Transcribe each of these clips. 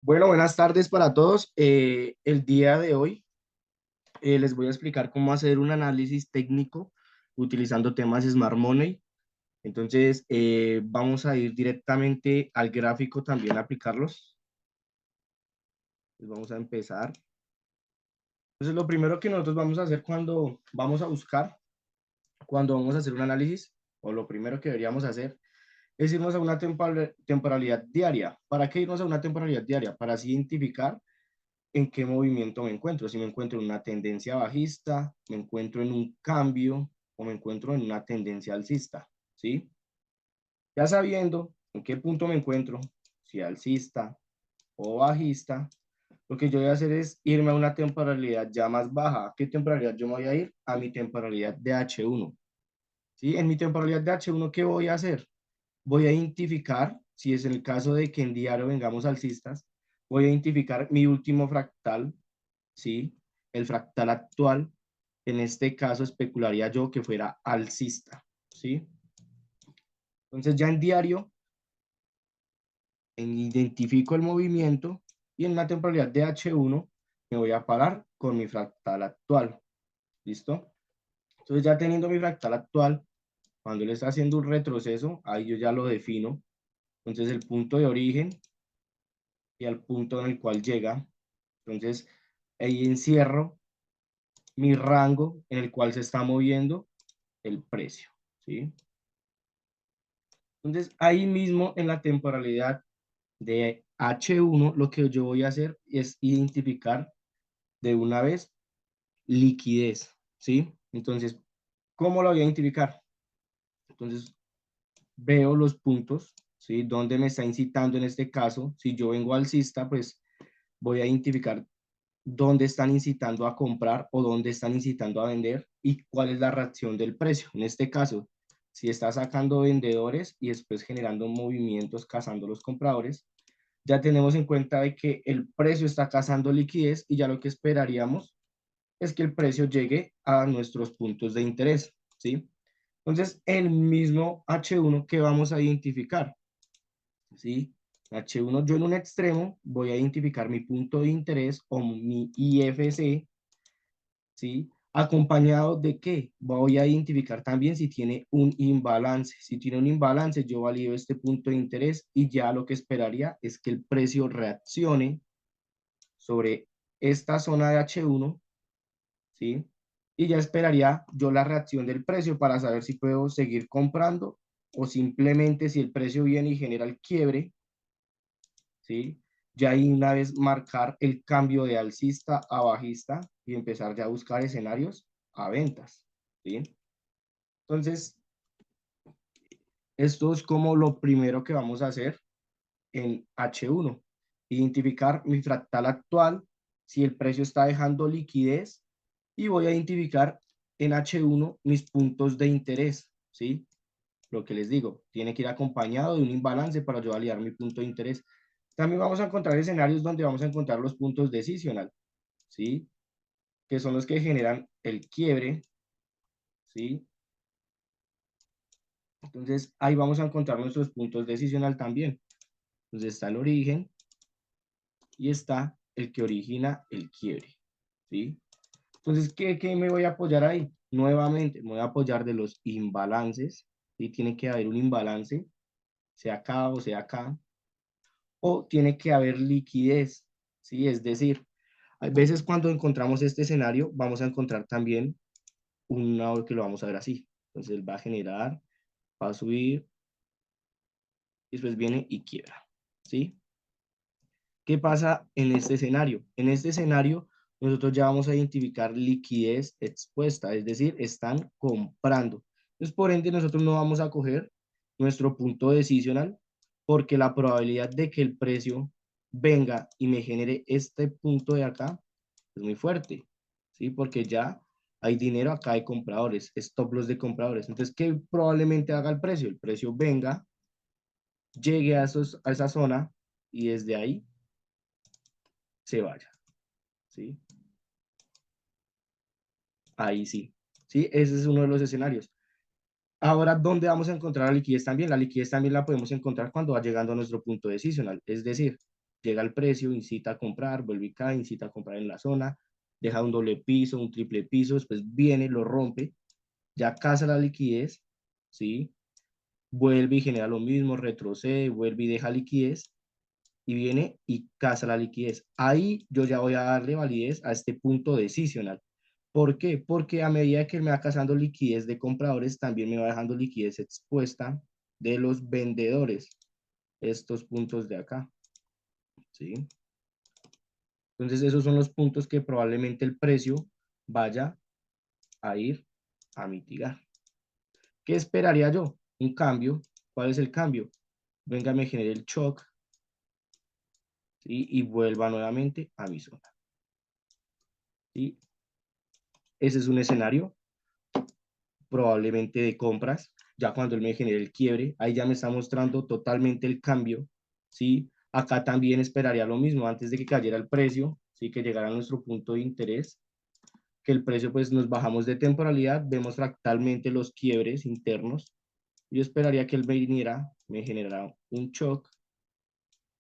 Bueno, buenas tardes para todos. El día de hoy les voy a explicar cómo hacer un análisis técnico utilizando temas Smart Money. Entonces, vamos a ir directamente al gráfico también a aplicarlos. Vamos a empezar. Entonces, lo primero que nosotros vamos a hacer cuando vamos a buscar, cuando vamos a hacer un análisis, o lo primero que deberíamos hacer, es irnos a una temporalidad diaria. ¿Para qué irnos a una temporalidad diaria? Para así identificar en qué movimiento me encuentro, si me encuentro en una tendencia bajista, me encuentro en un cambio o me encuentro en una tendencia alcista, ¿sí? Ya sabiendo en qué punto me encuentro, si alcista o bajista, lo que yo voy a hacer es irme a una temporalidad ya más baja. ¿A qué temporalidad yo me voy a ir? A mi temporalidad de H1, ¿sí? En mi temporalidad de H1, ¿qué voy a hacer? Voy a identificar, si es el caso de que en diario vengamos alcistas, voy a identificar mi último fractal, ¿sí? El fractal actual, en este caso especularía yo que fuera alcista, ¿sí? Entonces ya en diario identifico el movimiento y en la temporalidad de H1 me voy a parar con mi fractal actual, ¿listo? Entonces ya teniendo mi fractal actual, cuando él está haciendo un retroceso, ahí yo ya lo defino. Entonces el punto de origen y al punto en el cual llega. Entonces ahí encierro mi rango en el cual se está moviendo el precio, ¿sí? Entonces, ahí mismo en la temporalidad de H1, lo que yo voy a hacer es identificar de una vez liquidez, ¿sí? Entonces, ¿cómo lo voy a identificar? Entonces, veo los puntos, ¿sí? ¿Dónde me está incitando en este caso? Si yo vengo alcista, pues voy a identificar dónde están incitando a comprar o dónde están incitando a vender y cuál es la reacción del precio. En este caso, si está sacando vendedores y después generando movimientos cazando los compradores, ya tenemos en cuenta de que el precio está cazando liquidez y ya lo que esperaríamos es que el precio llegue a nuestros puntos de interés, ¿sí? Entonces, el mismo H1 que vamos a identificar, ¿sí? H1, yo en un extremo voy a identificar mi punto de interés o mi IFC, ¿sí? ¿Acompañado de qué? Voy a identificar también si tiene un imbalance. Si tiene un imbalance, yo valido este punto de interés y ya lo que esperaría es que el precio reaccione sobre esta zona de H1, ¿sí? Y ya esperaría yo la reacción del precio para saber si puedo seguir comprando o simplemente si el precio viene y genera el quiebre, ¿sí? Ya ahí una vez marcar el cambio de alcista a bajista y empezar ya a buscar escenarios a ventas, ¿sí? Entonces, esto es como lo primero que vamos a hacer en H1, identificar mi fractal actual, si el precio está dejando liquidez y voy a identificar en H1 mis puntos de interés, ¿sí? Lo que les digo, tiene que ir acompañado de un imbalance para yo validar mi punto de interés. También vamos a encontrar escenarios donde vamos a encontrar los puntos decisional, ¿sí? Que son los que generan el quiebre, ¿sí? Entonces, ahí vamos a encontrar nuestros puntos decisional también. Entonces, está el origen y está el que origina el quiebre, ¿sí? Entonces, ¿qué me voy a apoyar ahí? Nuevamente, me voy a apoyar de los imbalances, ¿sí? Tiene que haber un imbalance, sea acá o sea acá, o tiene que haber liquidez, ¿sí? Es decir, a veces cuando encontramos este escenario, vamos a encontrar también una que lo vamos a ver así. Entonces, él va a generar, va a subir, y después viene y quiebra, ¿sí? ¿Qué pasa en este escenario? En este escenario, nosotros ya vamos a identificar liquidez expuesta, es decir, están comprando. Entonces, por ende, nosotros no vamos a coger nuestro punto decisional porque la probabilidad de que el precio venga y me genere este punto de acá es muy fuerte, ¿sí? Porque ya hay dinero acá de compradores, stop loss de compradores. Entonces, ¿qué probablemente haga el precio? El precio venga, llegue a esa zona y desde ahí se vaya, ¿sí? Ahí sí, ¿sí? Ese es uno de los escenarios. Ahora, ¿dónde vamos a encontrar la liquidez también? La liquidez también la podemos encontrar cuando va llegando a nuestro punto decisional. Es decir, llega el precio, incita a comprar, vuelve y cae, incita a comprar en la zona, deja un doble piso, un triple piso, después viene, lo rompe, ya casa la liquidez, ¿sí? Vuelve y genera lo mismo, retrocede, vuelve y deja liquidez, y viene y casa la liquidez. Ahí yo ya voy a darle validez a este punto decisional. ¿Por qué? Porque a medida que me va casando liquidez de compradores, también me va dejando liquidez expuesta de los vendedores, estos puntos de acá, ¿sí? Entonces esos son los puntos que probablemente el precio vaya a ir a mitigar. ¿Qué esperaría yo? Un cambio. ¿Cuál es el cambio? Venga, me genere el shock, ¿sí? Y vuelva nuevamente a mi zona, ¿sí? Ese es un escenario probablemente de compras, ya cuando él me genere el quiebre, ahí ya me está mostrando totalmente el cambio, ¿sí? Acá también esperaría lo mismo, antes de que cayera el precio, ¿sí? Que llegara a nuestro punto de interés, que el precio pues nos bajamos de temporalidad, vemos fractalmente los quiebres internos, yo esperaría que él viniera, me generara un shock,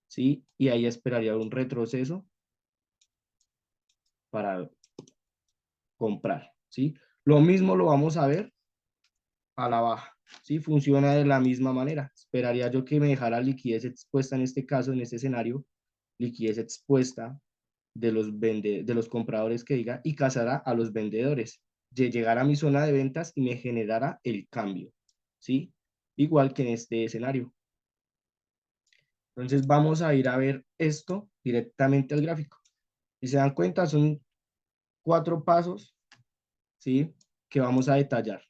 ¿sí? Y ahí esperaría un retroceso para comprar, ¿sí? Lo mismo lo vamos a ver a la baja, ¿sí? Funciona de la misma manera. Esperaría yo que me dejara liquidez expuesta en este caso, en este escenario, liquidez expuesta de los compradores que diga y casara a los vendedores, de llegar a mi zona de ventas y me generara el cambio, ¿sí? Igual que en este escenario. Entonces vamos a ir a ver esto directamente al gráfico. Si se dan cuenta, son 4 pasos, ¿sí? Que vamos a detallar.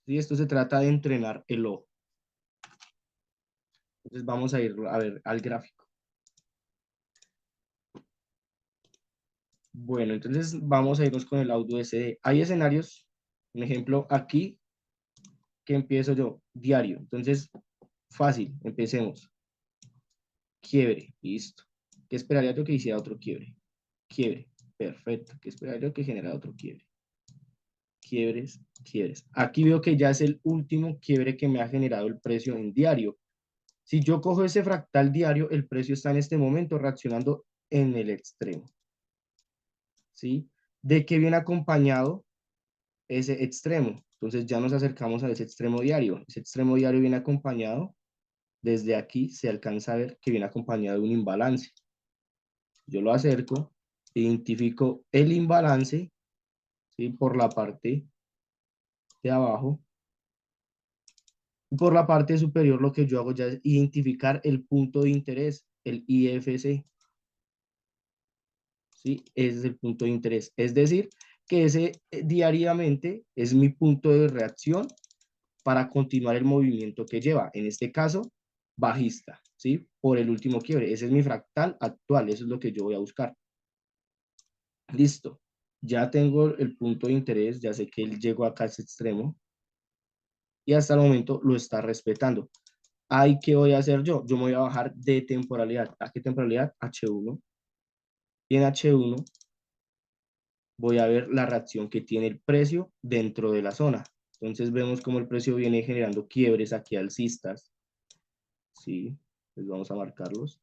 ¿Sí? Esto se trata de entrenar el ojo. Entonces vamos a ir a ver al gráfico. Bueno, entonces vamos a irnos con el audio SD. Hay escenarios, un ejemplo aquí, que empiezo yo, diario. Entonces, fácil, empecemos. Quiebre, listo. ¿Qué esperaría yo que hiciera otro quiebre? Quiebre, perfecto. ¿Qué esperaría yo que generara otro quiebre? Quiebres, quiebres. Aquí veo que ya es el último quiebre que me ha generado el precio en diario. Si yo cojo ese fractal diario, el precio está en este momento reaccionando en el extremo, ¿sí? ¿De qué viene acompañado ese extremo? Entonces ya nos acercamos a ese extremo diario. Ese extremo diario viene acompañado, desde aquí se alcanza a ver que viene acompañado de un imbalance. Yo lo acerco, identifico el imbalance, ¿sí? Por la parte de abajo. Y por la parte superior lo que yo hago ya es identificar el punto de interés, el IFC, ¿sí? Ese es el punto de interés. Es decir, que ese diariamente es mi punto de reacción para continuar el movimiento que lleva, en este caso, bajista, ¿sí? Por el último quiebre. Ese es mi fractal actual, eso es lo que yo voy a buscar. Listo. Ya tengo el punto de interés, ya sé que él llegó acá a ese extremo y hasta el momento lo está respetando. Ahí, ¿qué voy a hacer yo? Yo me voy a bajar de temporalidad. ¿A qué temporalidad? H1. Y en H1 voy a ver la reacción que tiene el precio dentro de la zona. Entonces vemos cómo el precio viene generando quiebres aquí alcistas. ¿Sí? Pues vamos a marcarlos.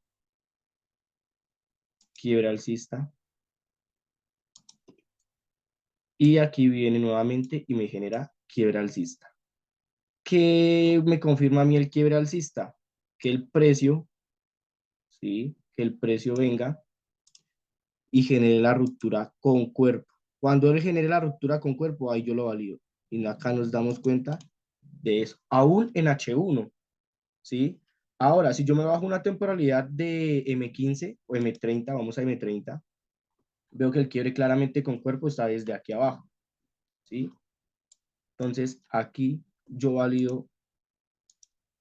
Quiebre alcista. Y aquí viene nuevamente y me genera quiebre alcista. ¿Qué me confirma a mí el quiebre alcista? Que el precio, ¿sí? Que el precio venga y genere la ruptura con cuerpo. Cuando él genere la ruptura con cuerpo, ahí yo lo valido. Y acá nos damos cuenta de eso. Aún en H1, ¿sí? Ahora, si yo me bajo una temporalidad de M15 o M30, vamos a M30, veo que el quiebre claramente con cuerpo está desde aquí abajo, ¿sí? Entonces, aquí yo valido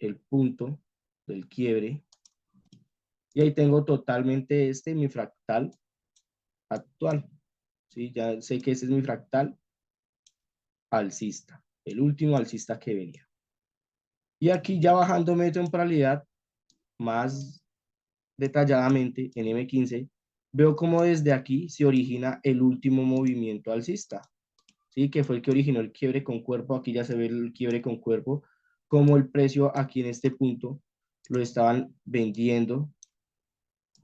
el punto del quiebre y ahí tengo totalmente mi fractal actual, ¿sí? Ya sé que ese es mi fractal alcista, el último alcista que venía. Y aquí ya bajándome de temporalidad más detalladamente en M15, veo como desde aquí se origina el último movimiento alcista, ¿sí? Que fue el que originó el quiebre con cuerpo. Aquí ya se ve el quiebre con cuerpo, como el precio aquí en este punto lo estaban vendiendo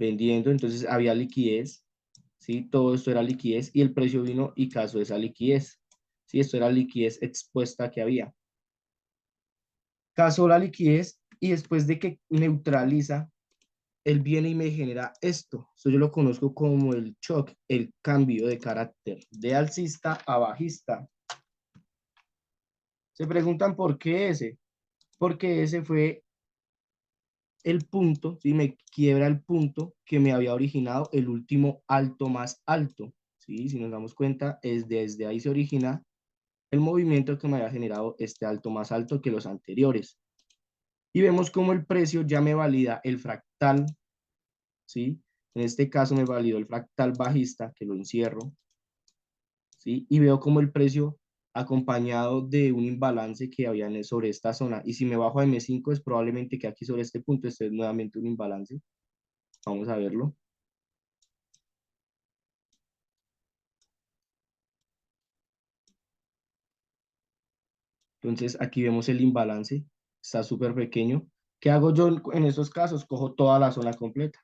vendiendo, entonces había liquidez, ¿sí? Todo esto era liquidez y el precio vino y casó esa liquidez, ¿sí? Esto era liquidez expuesta que había. Casó la liquidez y después de que neutraliza, él viene y me genera esto. Esto yo lo conozco como el shock, el cambio de carácter de alcista a bajista. Se preguntan por qué ese. Porque ese fue el punto, ¿sí? Me quiebra el punto que me había originado el último alto más alto, ¿sí? Si nos damos cuenta, es desde ahí se origina el movimiento que me había generado este alto más alto que los anteriores. Y vemos cómo el precio ya me valida el fractal, ¿sí? En este caso me validó el fractal bajista, que lo encierro, ¿sí? Y veo cómo el precio acompañado de un imbalance que había sobre esta zona. Y si me bajo a M5 es probablemente que aquí sobre este punto esté nuevamente un imbalance. Vamos a verlo. Entonces aquí vemos el imbalance, está súper pequeño. ¿Qué hago yo en estos casos? Cojo toda la zona completa.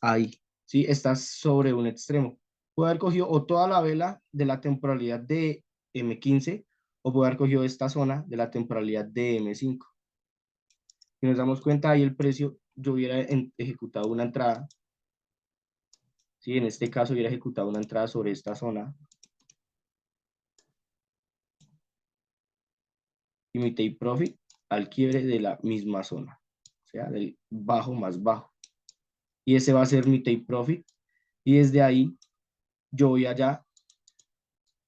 Ahí, ¿sí? Está sobre un extremo. Puedo haber cogido o toda la vela de la temporalidad de M15 o puedo haber cogido esta zona de la temporalidad de M5. Si nos damos cuenta, ahí el precio, yo hubiera ejecutado una entrada, ¿sí? En este caso hubiera ejecutado una entrada sobre esta zona y mi take profit al quiebre de la misma zona, o sea, del bajo más bajo. Y ese va a ser mi take profit. Y desde ahí yo voy allá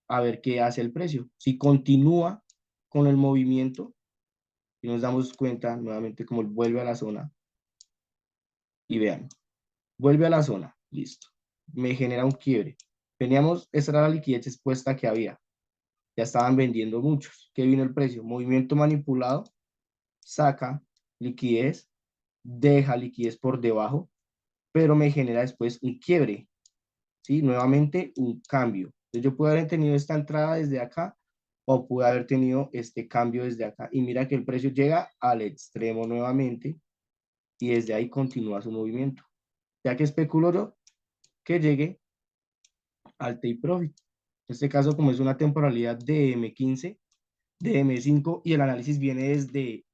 a ver qué hace el precio. Si continúa con el movimiento y nos damos cuenta nuevamente como él vuelve a la zona y vean, vuelve a la zona, listo. Me genera un quiebre. Veníamos, esta era la liquidez expuesta que había. Ya estaban vendiendo muchos. ¿Qué vino el precio? Movimiento manipulado, saca liquidez, deja liquidez por debajo, pero me genera después un quiebre. ¿Sí? Nuevamente un cambio. Entonces yo pude haber tenido esta entrada desde acá o pude haber tenido este cambio desde acá. Y mira que el precio llega al extremo nuevamente y desde ahí continúa su movimiento. Ya que especulo yo que llegue al take profit. En este caso, como es una temporalidad de M15, de M5 y el análisis viene desde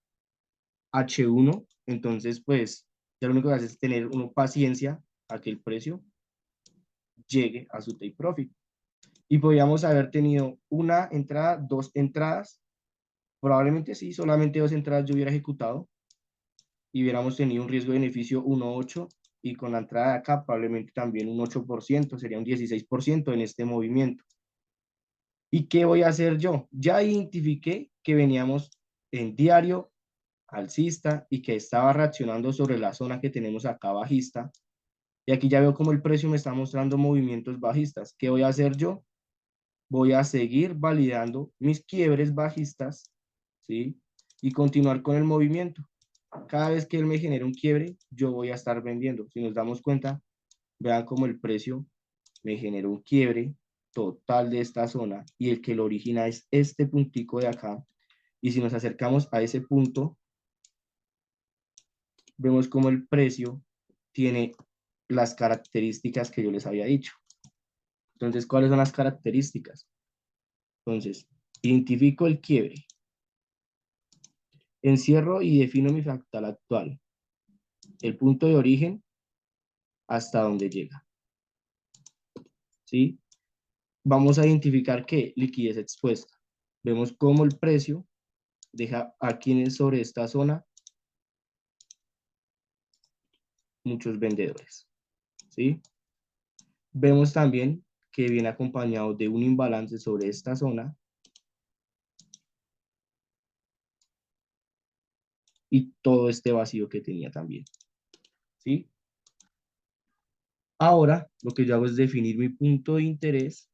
H1, entonces pues ya lo único que hace es tener uno paciencia a que el precio llegue a su take profit. Y podríamos haber tenido una entrada, dos entradas, probablemente sí, solamente dos entradas yo hubiera ejecutado y hubiéramos tenido un riesgo de beneficio 1,8 y con la entrada de acá probablemente también un 8%, sería un 16% en este movimiento. ¿Y qué voy a hacer yo? Ya identifiqué que veníamos en diario alcista y que estaba reaccionando sobre la zona que tenemos acá bajista. Y aquí ya veo como el precio me está mostrando movimientos bajistas. ¿Qué voy a hacer yo? Voy a seguir validando mis quiebres bajistas, ¿sí? Y continuar con el movimiento. Cada vez que él me genere un quiebre, yo voy a estar vendiendo. Si nos damos cuenta, vean cómo el precio me generó un quiebre total de esta zona y el que lo origina es este puntico de acá. Y si nos acercamos a ese punto, vemos cómo el precio tiene las características que yo les había dicho. Entonces, ¿cuáles son las características? Entonces, identifico el quiebre, encierro y defino mi fractal actual, el punto de origen hasta donde llega, ¿sí? Vamos a identificar qué liquidez expuesta. Vemos cómo el precio deja aquí sobre esta zona muchos vendedores, ¿sí? Vemos también que viene acompañado de un imbalance sobre esta zona y todo este vacío que tenía también, ¿sí? Ahora lo que yo hago es definir mi punto de interés,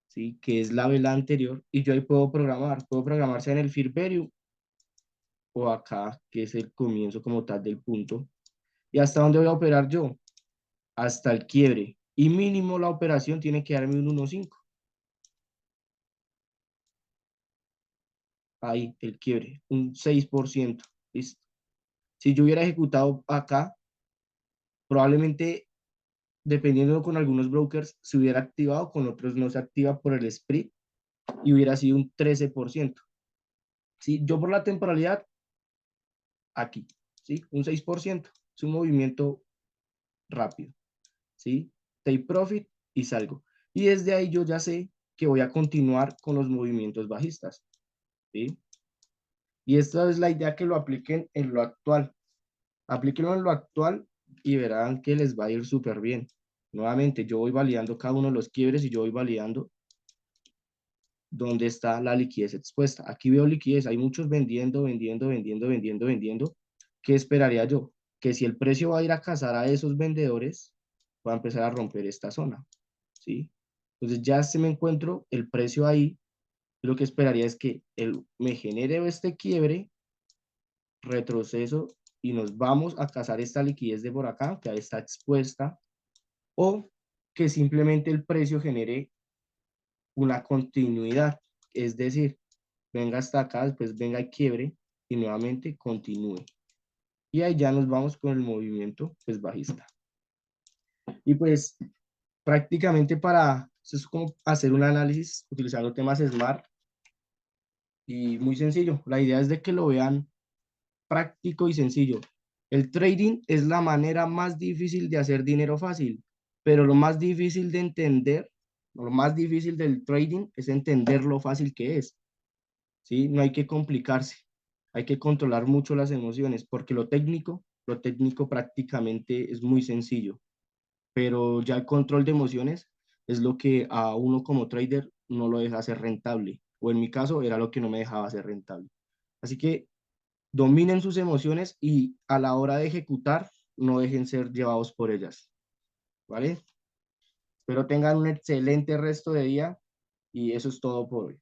¿sí? Que es la vela anterior, y yo ahí puedo programarse en el Fair Value o acá, que es el comienzo como tal del punto. ¿Y hasta dónde voy a operar yo? Hasta el quiebre. Y mínimo la operación tiene que darme un 1,5. Ahí, el quiebre, un 6%. ¿Listo? Si yo hubiera ejecutado acá, probablemente, dependiendo con algunos brokers, se hubiera activado, con otros no se activa por el split y hubiera sido un 13%. ¿Sí? Yo por la temporalidad, aquí, ¿sí? Un 6%. Es un movimiento rápido, ¿sí? Take profit y salgo. Y desde ahí yo ya sé que voy a continuar con los movimientos bajistas, ¿sí? Y esta es la idea, que lo apliquen en lo actual. Aplíquenlo en lo actual y verán que les va a ir súper bien. Nuevamente, yo voy validando cada uno de los quiebres y yo voy validando dónde está la liquidez expuesta. Aquí veo liquidez, hay muchos vendiendo, vendiendo, vendiendo, vendiendo, vendiendo. ¿Qué esperaría yo? Que si el precio va a ir a cazar a esos vendedores, va a empezar a romper esta zona, ¿sí? Entonces ya se me encuentro el precio ahí. Lo que esperaría es que él me genere este quiebre, retroceso, y nos vamos a cazar esta liquidez de por acá, que ahí está expuesta, o que simplemente el precio genere una continuidad, es decir, venga hasta acá, después venga y quiebre y nuevamente continúe. Y ahí ya nos vamos con el movimiento pues bajista. Y pues prácticamente para, eso es como hacer un análisis utilizando temas SMART y muy sencillo. La idea es de que lo vean práctico y sencillo. El trading es la manera más difícil de hacer dinero fácil, pero lo más difícil de entender, lo más difícil del trading es entender lo fácil que es, ¿sí? No hay que complicarse, hay que controlar mucho las emociones, porque lo técnico prácticamente es muy sencillo, pero ya el control de emociones es lo que a uno como trader no lo deja ser rentable, o en mi caso era lo que no me dejaba ser rentable. Así que dominen sus emociones y a la hora de ejecutar, no dejen ser llevados por ellas, ¿vale? Espero tengan un excelente resto de día y eso es todo por hoy.